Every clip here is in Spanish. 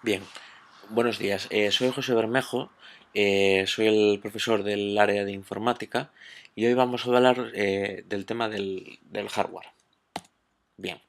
Bien, buenos días. Soy José Bermejo, soy el profesor del área de informática y hoy vamos a hablar del tema del hardware. Bien,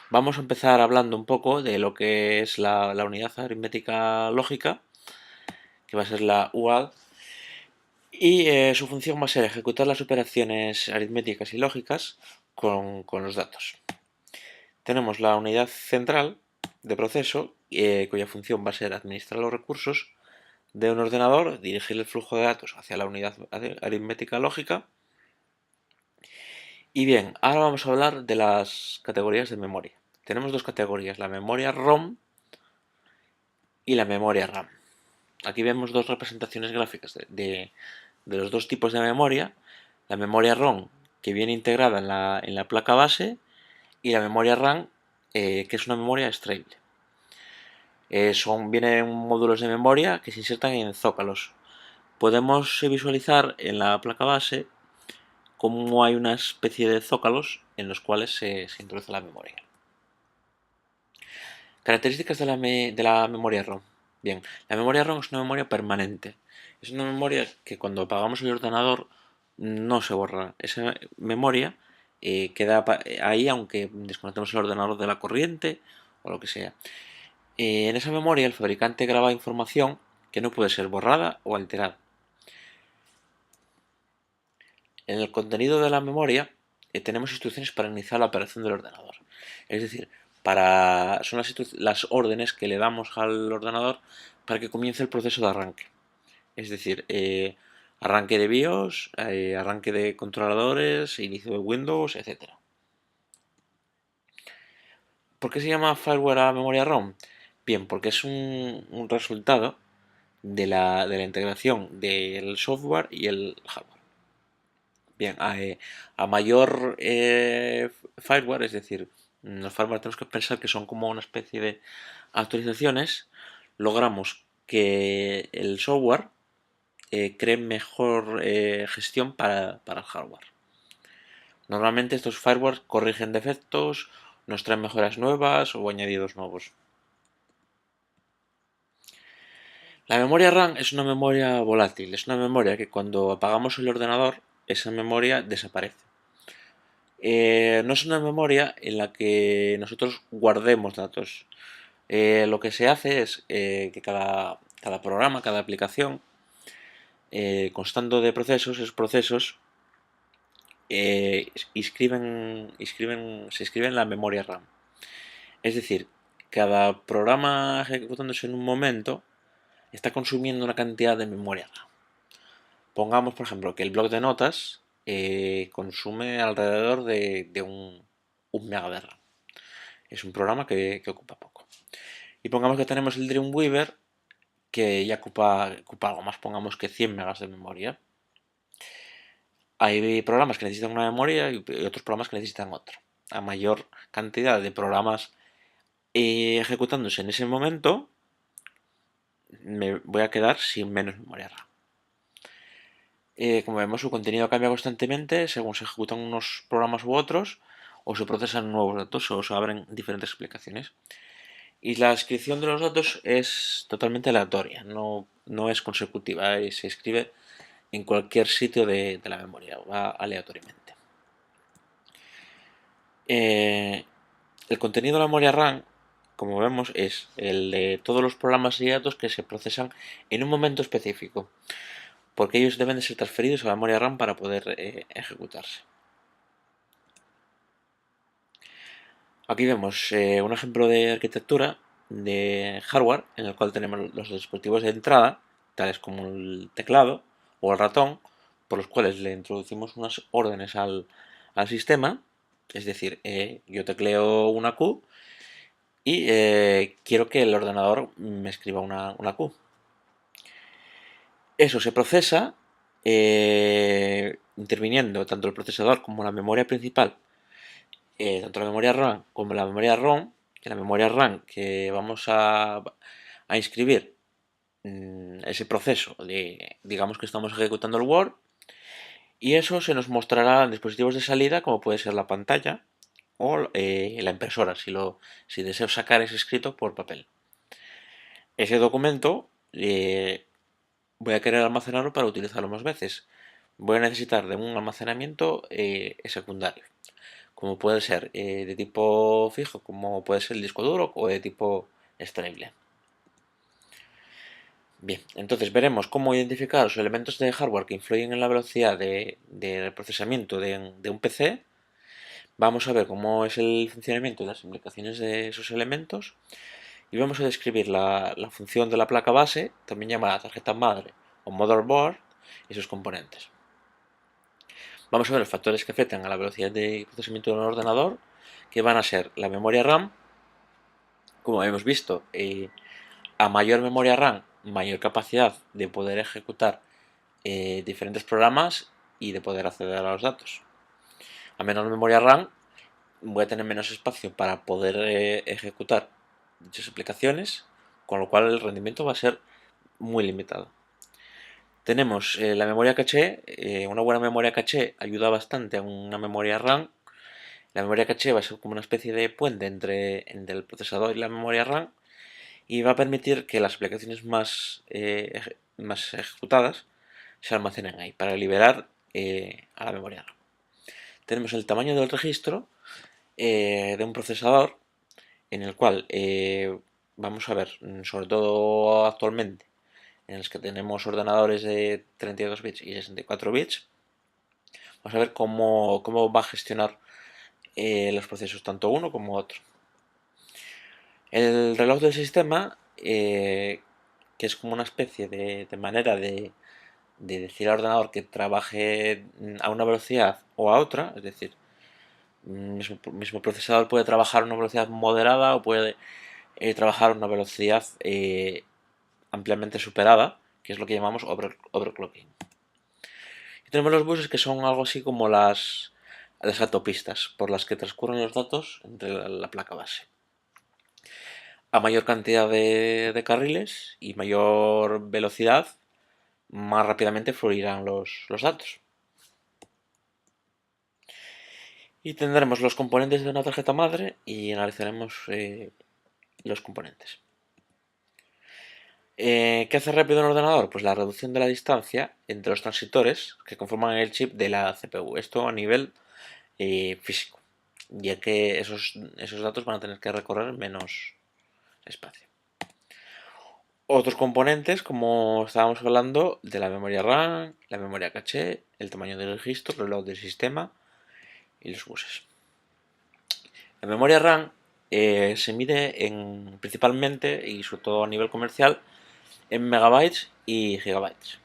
vamos a empezar hablando un poco de lo que es la unidad aritmética lógica, que va a ser la UAL, y su función va a ser ejecutar las operaciones aritméticas y lógicas con los datos. Tenemos la unidad central de proceso, cuya función va a ser administrar los recursos de un ordenador, dirigir el flujo de datos hacia la unidad aritmética lógica. Y bien, ahora vamos a hablar de las categorías de memoria. Tenemos dos categorías, la memoria ROM y la memoria RAM. Aquí vemos dos representaciones gráficas de los dos tipos de memoria. La memoria ROM, que viene integrada en la placa base, y la memoria RAM, que es una memoria extraíble. Vienen módulos de memoria que se insertan en zócalos. Podemos visualizar en la placa base cómo hay una especie de zócalos en los cuales se introduce la memoria. Características de la memoria ROM. Bien, la memoria ROM es una memoria permanente. Es una memoria que cuando apagamos el ordenador no se borra. Esa memoria queda ahí aunque desconectemos el ordenador de la corriente o lo que sea. En esa memoria el fabricante graba información que no puede ser borrada o alterada. En el contenido de la memoria tenemos instrucciones para iniciar la operación del ordenador. Es decir, son las órdenes que le damos al ordenador para que comience el proceso de arranque. Es decir, arranque de BIOS, arranque de controladores, inicio de Windows, etc. ¿Por qué se llama fireware a la memoria ROM? Bien, porque es un resultado de la integración del software y el hardware. Bien, a mayor fireware, es decir, los fireware tenemos que pensar que son como una especie de actualizaciones, logramos que el software cree mejor gestión para el hardware. Normalmente estos fireware corrigen defectos, nos traen mejoras nuevas o añadidos nuevos. La memoria RAM es una memoria volátil, es una memoria que cuando apagamos el ordenador, esa memoria desaparece. No es una memoria en la que nosotros guardemos datos. Lo que se hace es que cada programa, cada aplicación, constando de procesos, esos procesos se inscriben en la memoria RAM. Es decir, cada programa ejecutándose en un momento está consumiendo una cantidad de memoria RAM. Pongamos, por ejemplo, que el bloc de notas consume alrededor de un mega de RAM. Es un programa que ocupa poco. Y pongamos que tenemos el Dreamweaver que ya ocupa algo más, pongamos que 100 megas de memoria. Hay programas que necesitan una memoria y otros programas que necesitan otra. A mayor cantidad de programas ejecutándose en ese momento, me voy a quedar sin menos memoria RAM. Como vemos, su contenido cambia constantemente según se ejecutan unos programas u otros, o se procesan nuevos datos, o se abren diferentes explicaciones. Y la inscripción de los datos es totalmente aleatoria, no es consecutiva, se escribe en cualquier sitio de la memoria, va aleatoriamente. El contenido de la memoria RAM, como vemos, es el de todos los programas y datos que se procesan en un momento específico, porque ellos deben de ser transferidos a la memoria RAM para poder ejecutarse. Aquí vemos un ejemplo de arquitectura de hardware en el cual tenemos los dispositivos de entrada, tales como el teclado o el ratón, por los cuales le introducimos unas órdenes al sistema. Es decir, yo tecleo una Q y quiero que el ordenador me escriba una Q. Eso se procesa interviniendo tanto el procesador como la memoria principal, tanto la memoria RAM como la memoria ROM, que la memoria RAM que vamos a inscribir ese proceso de, digamos que estamos ejecutando el Word, y eso se nos mostrará en dispositivos de salida como puede ser la pantalla o la impresora si deseo sacar ese escrito por papel. ese documento voy a querer almacenarlo para utilizarlo más veces. Voy a necesitar de un almacenamiento secundario, como puede ser de tipo fijo, como puede ser el disco duro, o de tipo extraíble. Bien, entonces veremos cómo identificar los elementos de hardware que influyen en la velocidad del procesamiento de un PC. Vamos a ver cómo es el funcionamiento y las implicaciones de esos elementos. Y vamos a describir la función de la placa base, también llamada tarjeta madre o motherboard, y sus componentes. Vamos a ver los factores que afectan a la velocidad de procesamiento de un ordenador, que van a ser la memoria RAM. Como hemos visto, a mayor memoria RAM, mayor capacidad de poder ejecutar diferentes programas y de poder acceder a los datos. A menor memoria RAM, voy a tener menos espacio para poder ejecutar dichas aplicaciones, con lo cual el rendimiento va a ser muy limitado. Tenemos la memoria caché. Una buena memoria caché ayuda bastante a una memoria RAM. La memoria caché va a ser como una especie de puente entre el procesador y la memoria RAM, y va a permitir que las aplicaciones más ejecutadas se almacenen ahí para liberar a la memoria RAM. Tenemos el tamaño del registro de un procesador, en el cual vamos a ver, sobre todo actualmente, en los que tenemos ordenadores de 32 bits y 64 bits, vamos a ver cómo va a gestionar los procesos tanto uno como otro. El reloj del sistema, que es como una especie de manera de decir al ordenador que trabaje a una velocidad o a otra, es decir, mismo procesador puede trabajar a una velocidad moderada o puede trabajar a una velocidad ampliamente superada, que es lo que llamamos overclocking. Y tenemos los buses, que son algo así como las autopistas por las que transcurren los datos entre la placa base. A mayor cantidad de carriles y mayor velocidad, más rápidamente fluirán los datos. Y tendremos los componentes de una tarjeta madre y analizaremos los componentes. ¿Qué hace rápido un ordenador? Pues la reducción de la distancia entre los transistores que conforman el chip de la CPU. Esto a nivel físico, ya que esos datos van a tener que recorrer menos espacio. Otros componentes, como estábamos hablando, de la memoria RAM, la memoria caché, el tamaño del registro, el reloj del sistema y los buses. La memoria RAM se mide principalmente y sobre todo a nivel comercial en megabytes y gigabytes.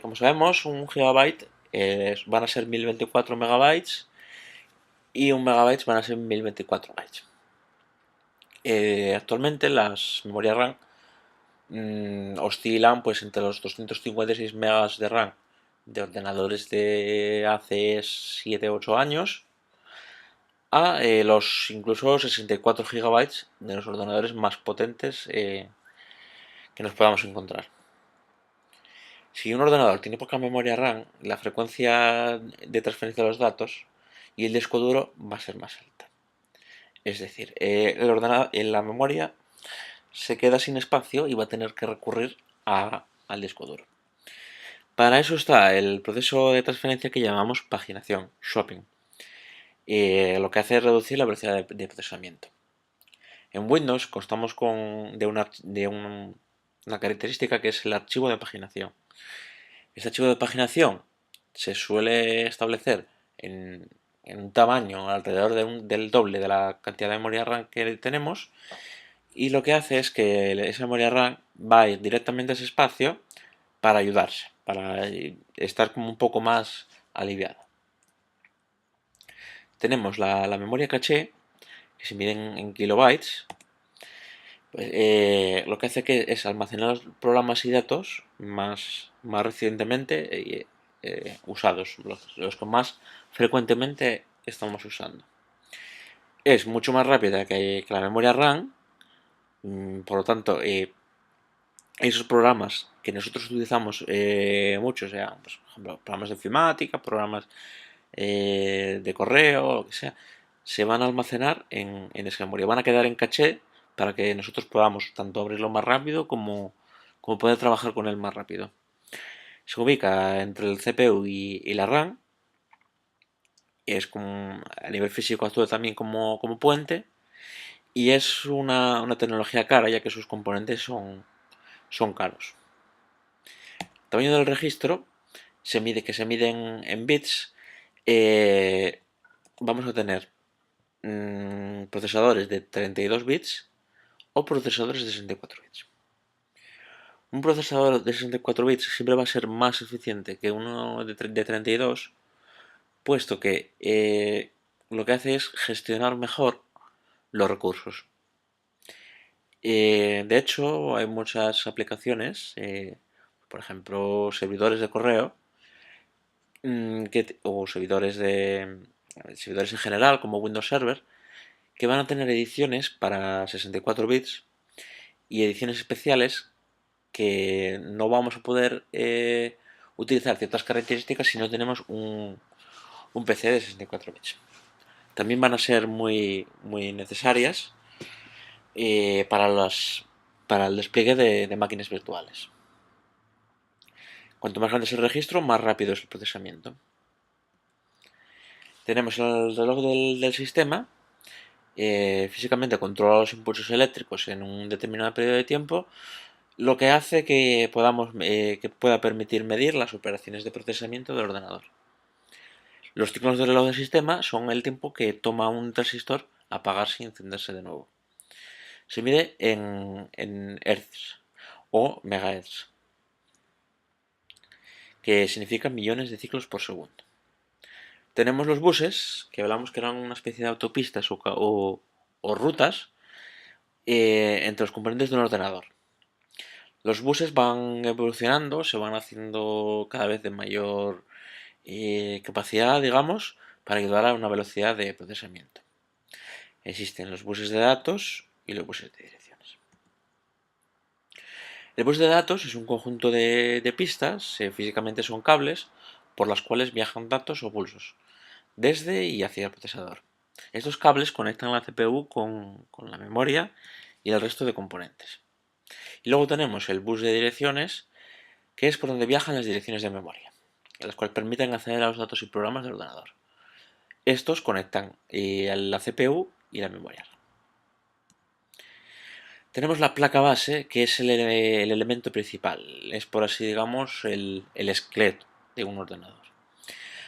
Como sabemos, un gigabyte van a ser 1024 megabytes y un megabyte van a ser 1024 bytes. Actualmente las memorias RAM oscilan pues entre los 256 megas de RAM de ordenadores de hace 7-8 años a los incluso 64 gigabytes de los ordenadores más potentes que nos podamos encontrar. Si un ordenador tiene poca memoria RAM, la frecuencia de transferencia de los datos y el disco duro va a ser más alta. Es decir, la memoria se queda sin espacio y va a tener que recurrir al disco duro. Para eso está el proceso de transferencia que llamamos paginación, swapping. Lo que hace es reducir la velocidad de procesamiento. En Windows constamos de una característica que es el archivo de paginación. Este archivo de paginación se suele establecer en un tamaño alrededor del doble de la cantidad de memoria RAM que tenemos, y lo que hace es que esa memoria RAM va a ir directamente a ese espacio para ayudarse, para estar como un poco más aliviada. Tenemos la memoria caché, que se mide en kilobytes. Pues, lo que hace es almacenar los programas y datos más recientemente usados, los que más frecuentemente estamos usando. Es mucho más rápida que la memoria RAM, por lo tanto, esos programas que nosotros utilizamos mucho, sea, pues, por ejemplo, programas de informática, programas de correo, lo que sea, se van a almacenar en esa memoria, van a quedar en caché para que nosotros podamos tanto abrirlo más rápido como poder trabajar con él más rápido. Se ubica entre el CPU y la RAM. Es como, a nivel físico actúa también como puente. Y es una tecnología cara, ya que sus componentes son caros. El tamaño del registro que se mide en bits. Vamos a tener procesadores de 32 bits o procesadores de 64 bits. Un procesador de 64 bits siempre va a ser más eficiente que uno de 32, puesto que lo que hace es gestionar mejor los recursos. De hecho, hay muchas aplicaciones, por ejemplo, servidores de correo, o servidores en general, como Windows Server, que van a tener ediciones para 64 bits y ediciones especiales que no vamos a poder utilizar ciertas características si no tenemos un PC de 64 bits. También van a ser muy necesarias para el despliegue de máquinas virtuales. Cuanto más grande es el registro, más rápido es el procesamiento. Tenemos el reloj del sistema. Físicamente controla los impulsos eléctricos en un determinado periodo de tiempo, lo que hace que pueda permitir medir las operaciones de procesamiento del ordenador. Los ciclos de reloj del sistema son el tiempo que toma un transistor apagarse y encenderse de nuevo. Se mide en hertz o megahertz, que significa millones de ciclos por segundo. Tenemos los buses, que hablamos que eran una especie de autopistas o rutas entre los componentes de un ordenador. Los buses van evolucionando, se van haciendo cada vez de mayor capacidad, digamos, para ayudar a una velocidad de procesamiento. Existen los buses de datos y los buses de direcciones. El bus de datos es un conjunto de pistas, físicamente son cables, por las cuales viajan datos o pulsos, desde y hacia el procesador. Estos cables conectan la CPU con la memoria y el resto de componentes. Y luego tenemos el bus de direcciones, que es por donde viajan las direcciones de memoria, las cuales permiten acceder a los datos y programas del ordenador. Estos conectan a la CPU y la memoria. Tenemos la placa base, que es el elemento principal, es por así digamos el esqueleto de un ordenador.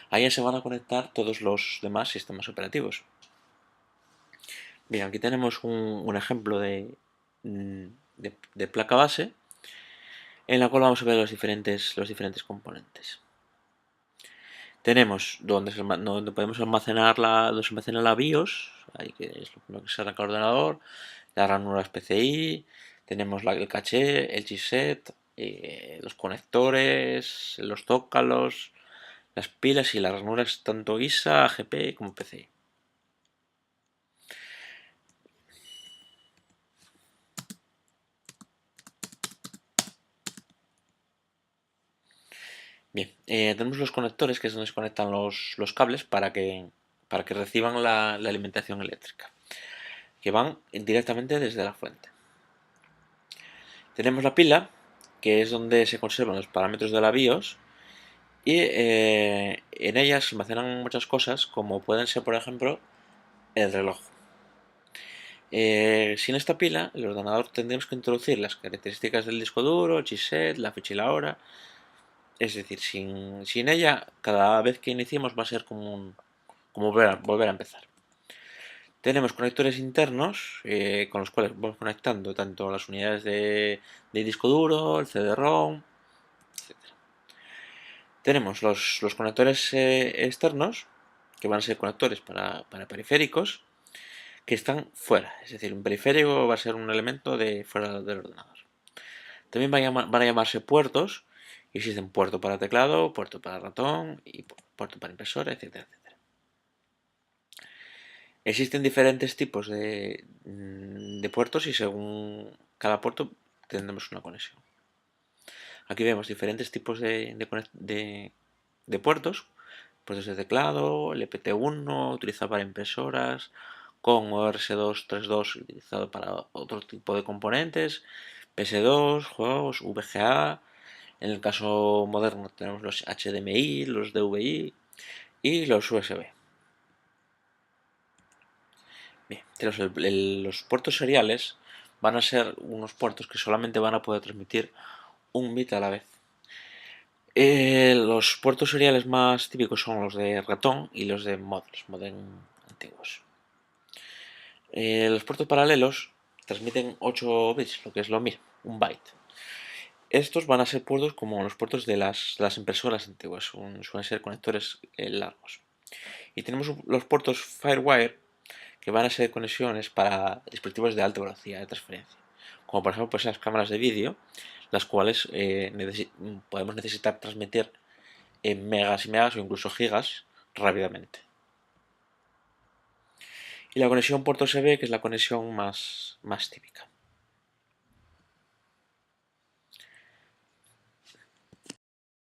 Ahí se van a conectar todos los demás sistemas operativos. Bien, aquí tenemos un ejemplo de placa base en la cual vamos a ver los diferentes componentes. Tenemos donde podemos almacenar donde se almacena la BIOS, ahí que es lo primero que se arranca el ordenador, las ranuras PCI, tenemos el caché, el chipset, los conectores, los zócalos, las pilas y las ranuras tanto ISA, AGP como PCI. Bien, tenemos los conectores, que es donde se conectan los cables para que reciban la alimentación eléctrica, que van directamente desde la fuente. Tenemos la pila, que es donde se conservan los parámetros de la BIOS, y en ellas se almacenan muchas cosas, como pueden ser, por ejemplo, el reloj. Sin esta pila, el ordenador tendremos que introducir las características del disco duro, el chipset, la fecha y la hora. Es decir, sin ella, cada vez que iniciemos va a ser como volver a empezar. Tenemos conectores internos con los cuales vamos conectando tanto las unidades de disco duro, el CD-ROM, etc. Tenemos los conectores externos, que van a ser conectores para periféricos, que están fuera. Es decir, un periférico va a ser un elemento de fuera del ordenador. También van a llamarse puertos. Existen puerto para teclado, puerto para ratón y puerto para impresora, etcétera, etcétera. Existen diferentes tipos de puertos y según cada puerto tendremos una conexión. Aquí vemos diferentes tipos de puertos. Puertos de teclado, el EPT1, utilizado para impresoras, con ORS232 utilizado para otro tipo de componentes, PS2, juegos, VGA. En el caso moderno tenemos los HDMI, los DVI y los USB. Bien, los puertos seriales van a ser unos puertos que solamente van a poder transmitir un bit a la vez. Los puertos seriales más típicos son los de ratón y los de modem antiguos. Los puertos paralelos transmiten 8 bits, lo que es lo mismo, un byte. Estos van a ser puertos como los puertos de las impresoras antiguas, suelen ser conectores largos. Y tenemos los puertos Firewire, que van a ser conexiones para dispositivos de alta velocidad de transferencia, como por ejemplo pues, las cámaras de vídeo, las cuales podemos necesitar transmitir en megas y megas o incluso gigas rápidamente. Y la conexión puerto USB, que es la conexión más típica.